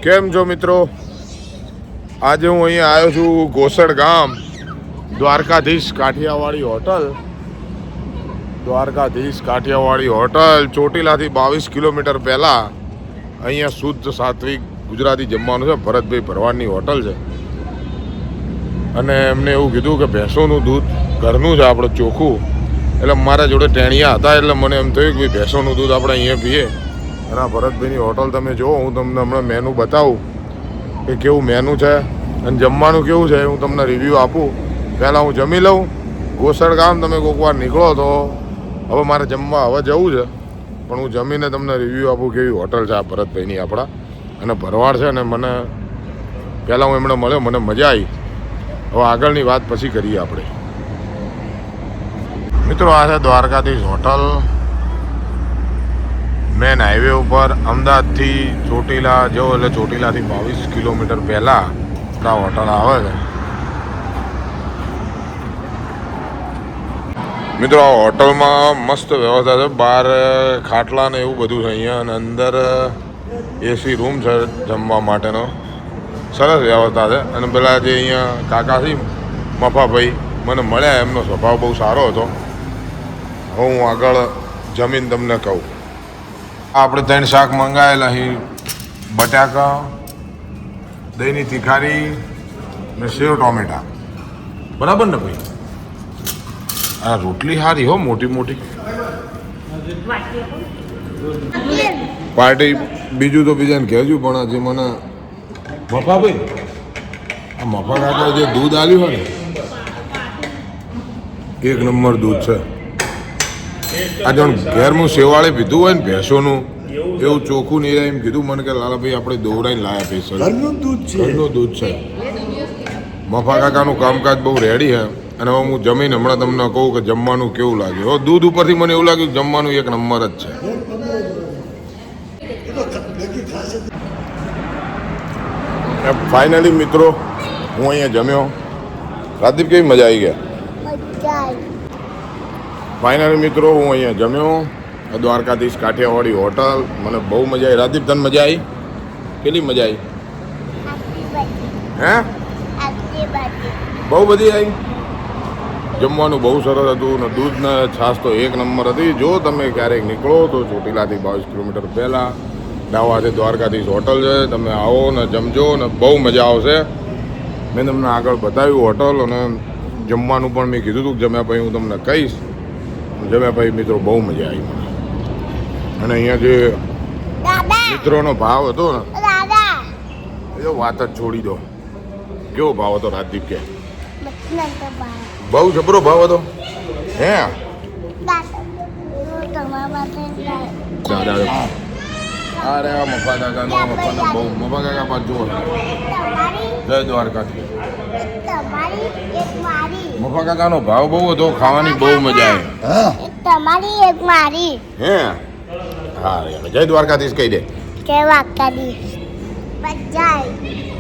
કેમ છો મિત્રો? આજે હું અહીંયા આવ્યો છું ગોસડ ગામ, દ્વારકાધીશ કાઠિયાવાડી હોટલ. દ્વારકાધીશ કાઠિયાવાડી હોટલ ચોટીલાથી 22 કિલોમીટર પહેલાં અહીંયા શુદ્ધ સાત્વિક ગુજરાતી જમવાનું છે. ભરતભાઈ ભરવાડની હોટલ છે અને એમને એવું કીધું કે ભેંસોનું દૂધ ઘરનું છે, આપણે ચોખ્ખું. એટલે મારા જોડે ટેણિયા હતા એટલે મને એમ થયું કે ભાઈ ભેંસોનું દૂધ આપણે અહીંયા પીએ. અને આ ભરતભાઈની હોટલ તમે જુઓ, હું તમને હમણાં મેનુ બતાવું કે કેવું મેનુ છે અને જમવાનું કેવું છે, હું તમને રિવ્યૂ આપું. પહેલાં હું જમી લઉં. ગોસડ ગામ તમે કોઈક વાર નીકળો તો હવે મારે જમવા હવે જવું છે, પણ હું જમીને તમને રિવ્યૂ આપું કેવી હોટલ છે આ ભરતભાઈની આપણા. અને ભરવાડ છે ને મને પહેલાં હું એમણે મળ્યો, મને મજા આવી. હવે આગળની વાત પછી કરીએ આપણે. મિત્રો આ છે દ્વારકાધીશ હોટલ, મેન હાઈવે ઉપર અમદાવાદથી ચોટીલા જવો એટલે ચોટીલાથી 22 કિલોમીટર પહેલાં આ હોટલ આવે છે. મિત્રો આ હોટલમાં મસ્ત વ્યવસ્થા છે, બહાર ખાટલા ને એવું બધું છે અહીંયા, અને અંદર એસી રૂમ છે જમવા માટેનો. સરસ વ્યવસ્થા છે. અને પેલા જે અહીંયા કાકા છે મફાભાઈ મને મળ્યા, એમનો સ્વભાવ બહુ સારો હતો. હું આગળ જમીન તમને કહું. આપણે 3 શાક મંગાવેલા અહીં, બટાકા, દહીંની તીખારી ને સેવ ટોમેટા. બરાબર ને ભાઈ? આ રોટલી સારી હો, મોટી મોટી. પાર્ટી બીજું તો બીજાને કહેજો, પણ આજે મને મફા ભાઈ આ મફા કાકા જે દૂધ આલ્યું હોય ને, 1 નંબર દૂધ છે. આ જો ઘેર હું શેવાળે પીધું હોય ને ભેંસોનું, એવું ચોખ્ખું નહીં રહે એમ કીધું મને કે લાલાભાઈ આપણે દોવડાઈને લાયા પૈસા. ઘરનું દૂધ છે. મફા કાકાનું કામકાજ બહુ રેડી છે. અને હવે હું જમીને હમણાં તમને કહું કે જમવાનું કેવું લાગે. હવે દૂધ ઉપરથી મને એવું લાગ્યું કે જમવાનું 1 નંબર જ છે. ફાઇનલી મિત્રો હું અહીંયા જમ્યો. રાજદીપ કેવી મજા આવી ગયા? ફાઇનલી મિત્રો હું અહીંયા જમ્યો, દ્વારકાધીશ કાઠિયાવાડી હોટલ. મને બહુ મજા આવી. રાજદીપ તને મજા આવી? કેટલી મજા આવી? હે બહુ બધી આવી. જમવાનું બહુ સરસ હતું ને દૂધ ને છાશ તો 1 નંબર હતી. જો તમે ક્યારેક નીકળો તો ચોટીલાથી 22 કિલોમીટર પહેલાં ડાવા છે દ્વારકાધીશ હોટલ છે, તમે આવો ને જમજો ને બહુ મજા આવશે. મેં તમને આગળ બતાવ્યું હોટલ, અને જમવાનું પણ મેં કીધું હતું કે જમ્યા પછી હું તમને કહીશ. જમ્યા પછી મિત્રો બહુ મજા આવી મને. અને અહીંયા જે મિત્રોનો ભાવ હતો ને, એ વાત જ છોડી દો. કેવો ભાવ હતો રાજદીપ કે? બહુ જબરો ભાવ હતો. હે અરે આ મફા કાકાનો બહુ મફા કાકા પાછો જુઓ. જય દ્વારકાથી. મફા કાકાનો ભાવ બહુ હતો, ખાવાની બહુ મજા આવી. તમારી એક મારી. હે હા, જય દ્વારકાધીશ કહી દે. જય દ્વારકાધીશ. બજાય.